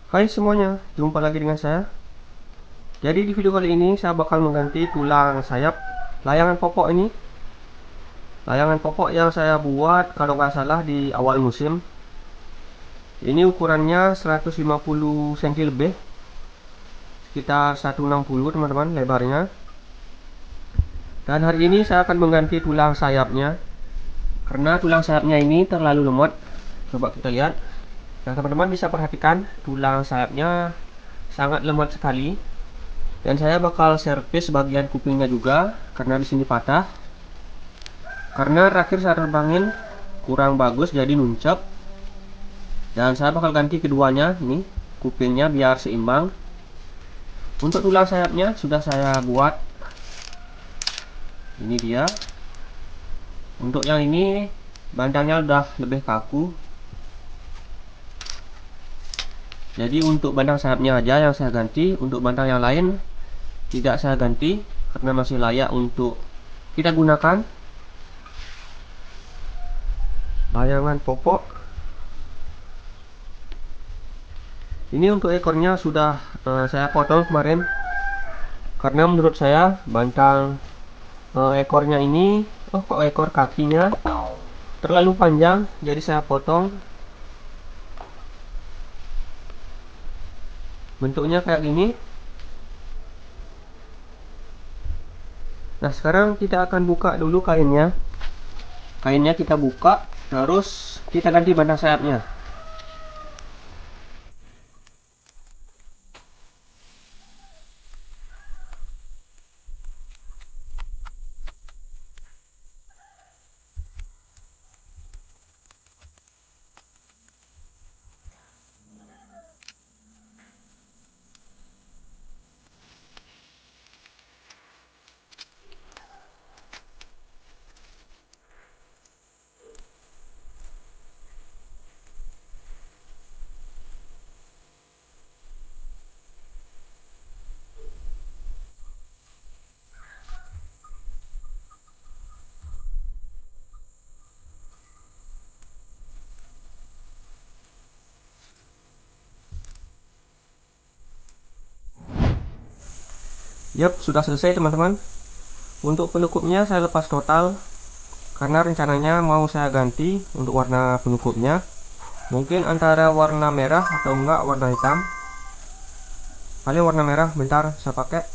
Hai semuanya, jumpa lagi dengan saya. Jadi di video kali ini saya bakal mengganti tulang sayap layangan popok ini. Layangan popok yang saya buat kalau nggak salah di awal musim. Ini ukurannya 150 cm lebih, sekitar 160 teman-teman lebarnya. Dan hari ini saya akan mengganti tulang sayapnya, karena tulang sayapnya ini terlalu lemot. Coba kita lihat. Nah teman-teman bisa perhatikan tulang sayapnya sangat lemot sekali. Dan saya bakal servis bagian kupingnya juga, karena di sini patah. Karena terakhir saya terbangin kurang bagus jadi nuncep. Dan saya bakal ganti keduanya ini, kupingnya biar seimbang. Untuk tulang sayapnya sudah saya buat. Ini dia. Untuk yang ini bandangnya udah lebih kaku. Jadi untuk bandang sayapnya aja yang saya ganti, untuk bandang yang lain tidak saya ganti karena masih layak untuk kita gunakan. Layangan popok ini untuk ekornya sudah saya potong kemarin, karena menurut saya bandang ekornya ini ekor kakinya terlalu panjang, jadi saya potong. Bentuknya kayak gini. Nah sekarang kita akan buka dulu kainnya. Kainnya kita buka, terus kita ganti bandang sayapnya. Yap, sudah selesai teman-teman. Untuk penutupnya saya lepas total, karena rencananya mau saya ganti untuk warna penutupnya. Mungkin antara warna merah atau enggak warna hitam. Paling warna merah bentar saya pakai.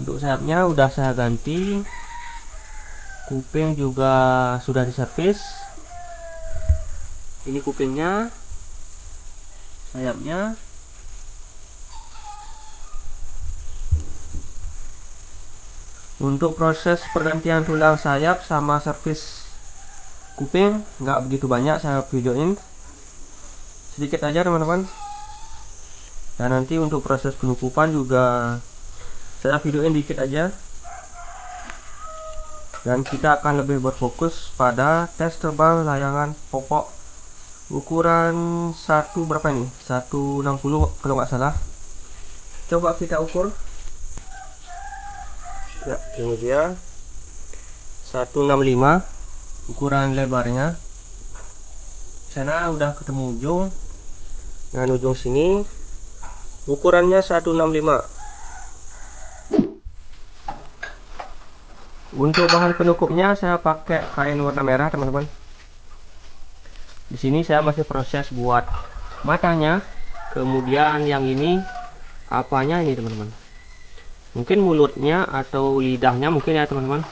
Untuk sayapnya udah saya ganti. Kuping juga sudah diservis. Ini kupingnya, sayapnya. Untuk proses pergantian tulang sayap sama servis kuping nggak begitu banyak saya videoin, sedikit aja teman-teman. Dan nanti untuk proses penutupan juga saya videoin dikit aja. Dan kita akan lebih berfokus pada tes terbang layangan popok ukuran berapa ini? 160 kalau nggak salah. Coba kita ukur. Ya, ini dia 165 ukuran lebarnya. Sana udah ketemu ujung. Dan ujung sini ukurannya 165. Untuk bahan penutupnya saya pakai kain warna merah teman-teman. Di sini saya masih proses buat matanya. Kemudian yang ini apanya ini teman-teman? Mungkin mulutnya atau lidahnya mungkin ya teman-teman.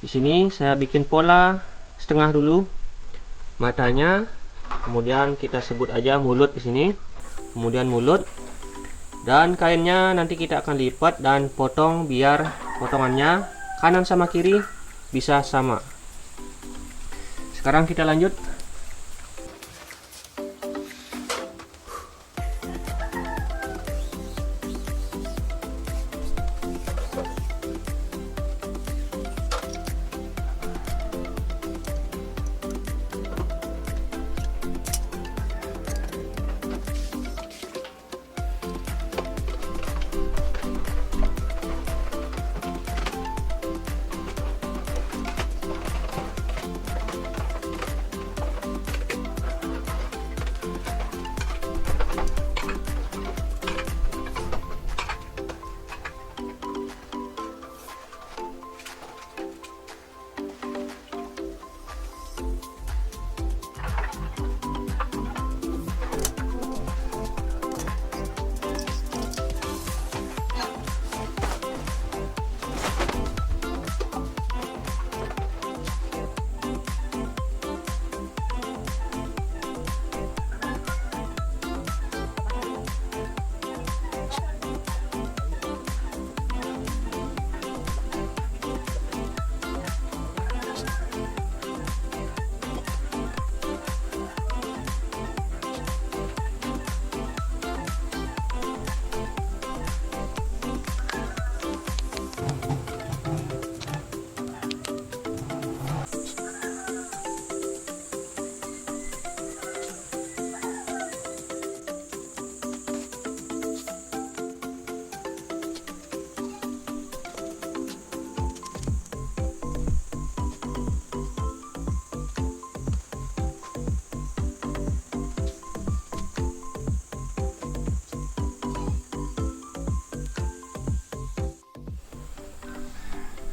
Di sini saya bikin pola setengah dulu matanya, kemudian kita sebut aja mulut di sini, kemudian mulut, dan kainnya nanti kita akan lipat dan potong biar potongannya kanan sama kiri bisa sama. Sekarang kita lanjut.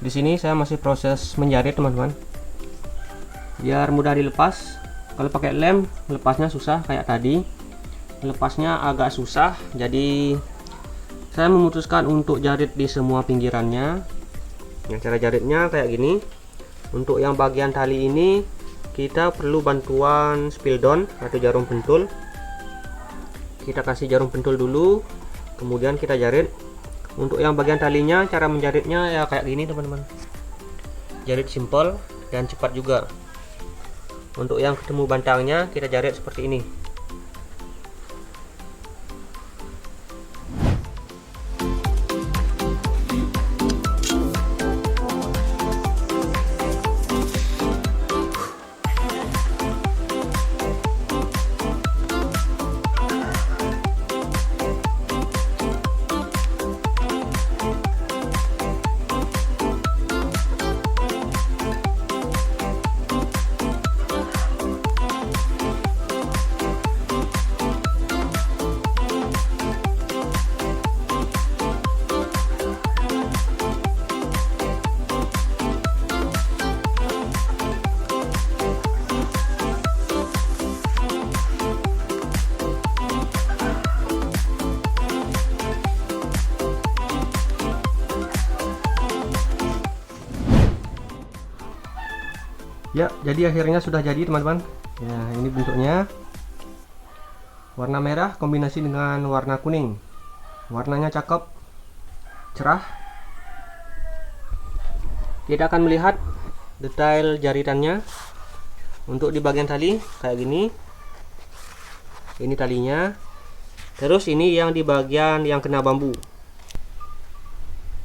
Di sini saya masih proses menjarit teman-teman, biar mudah dilepas. Kalau pakai lem lepasnya susah kayak tadi, lepasnya agak susah, jadi saya memutuskan untuk jarit di semua pinggirannya. Yang cara jaritnya kayak gini. Untuk yang bagian tali ini kita perlu bantuan spildon atau jarum pentul. Kita kasih jarum pentul dulu, kemudian kita jarit. Untuk yang bagian talinya, cara menjaritnya ya kayak gini teman-teman, jarit simple dan cepat juga. Untuk yang ketemu bantangnya kita jarit seperti ini. Ya, jadi akhirnya sudah jadi teman-teman. Ya, ini bentuknya. Warna merah kombinasi dengan warna kuning. Warnanya cakep, cerah. Kita akan melihat detail jaritannya. Untuk di bagian tali kayak gini. Ini talinya. Terus ini yang di bagian yang kena bambu.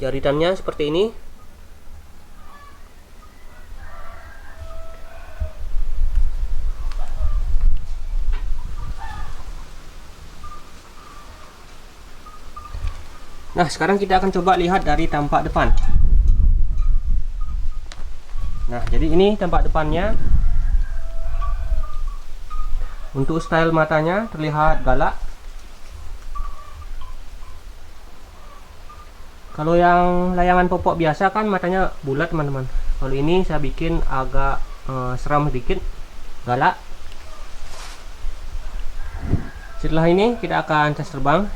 Jaritannya seperti ini. Nah, sekarang kita akan coba lihat dari tampak depan. Nah, jadi ini tampak depannya. Untuk style matanya terlihat galak. Kalau yang layangan popok biasa kan matanya bulat teman-teman. Kalau ini saya bikin agak seram sedikit, galak. Setelah ini kita akan tes terbang.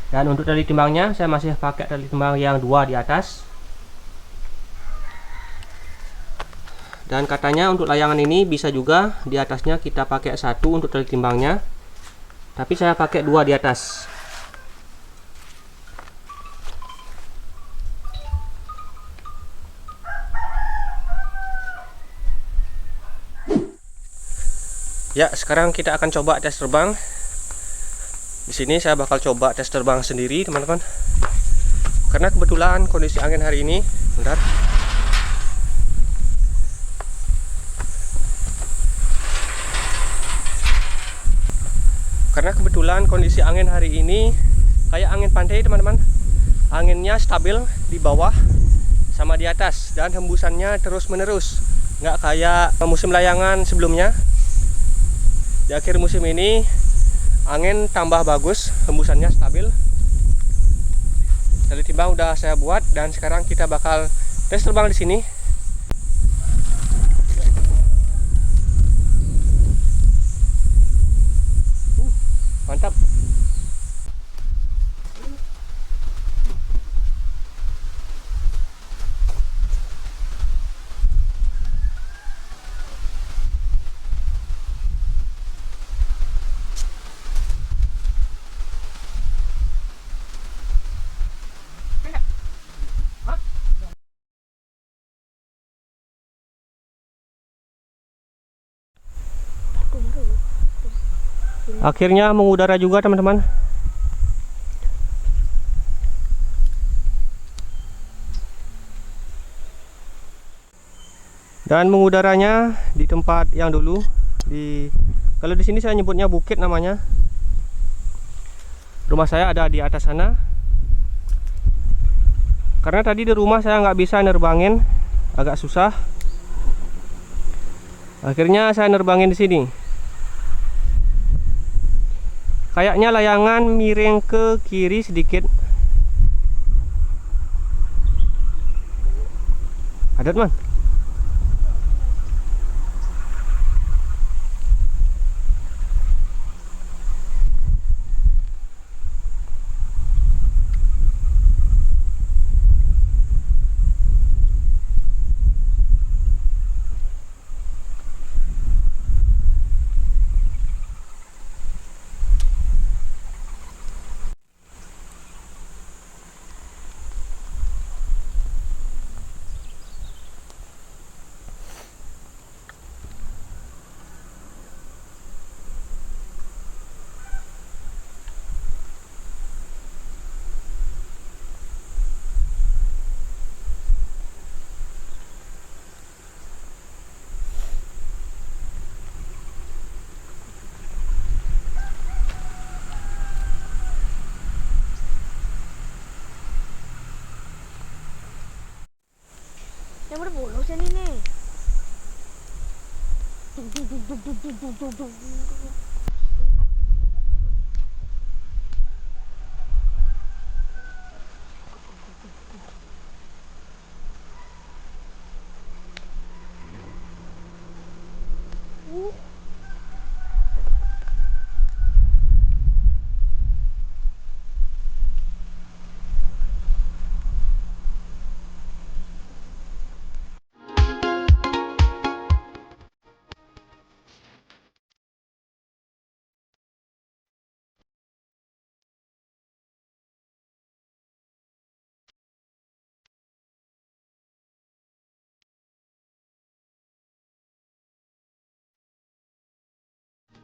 Dan untuk tali timbangnya saya masih pakai tali timbang yang 2 di atas. Dan katanya untuk layangan ini bisa juga di atasnya kita pakai 1 untuk tali timbangnya. Tapi saya pakai 2 di atas. Ya, sekarang kita akan coba tes terbang. Di sini saya bakal coba tes terbang sendiri, teman-teman. Karena kebetulan kondisi angin hari ini, bentar. Karena kebetulan kondisi angin hari ini kayak angin pantai, teman-teman. Anginnya stabil di bawah sama di atas dan hembusannya terus-menerus. Nggak kayak musim layangan sebelumnya. Di akhir musim ini angin tambah bagus, hembusannya stabil. Tali timbang udah saya buat dan sekarang kita bakal tes terbang di sini. Mantap. Akhirnya mengudara juga, teman-teman. Dan mengudaranya di tempat yang dulu kalau di sini saya nyebutnya bukit namanya. Rumah saya ada di atas sana. Karena tadi di rumah saya nggak bisa nerbangin, agak susah. Akhirnya saya nerbangin di sini. Kayaknya layangan miring ke kiri sedikit. Padat man. Yang udah bolong sini nih. Duk, duk, duk, duk, duk, duk, duk, duk, duk.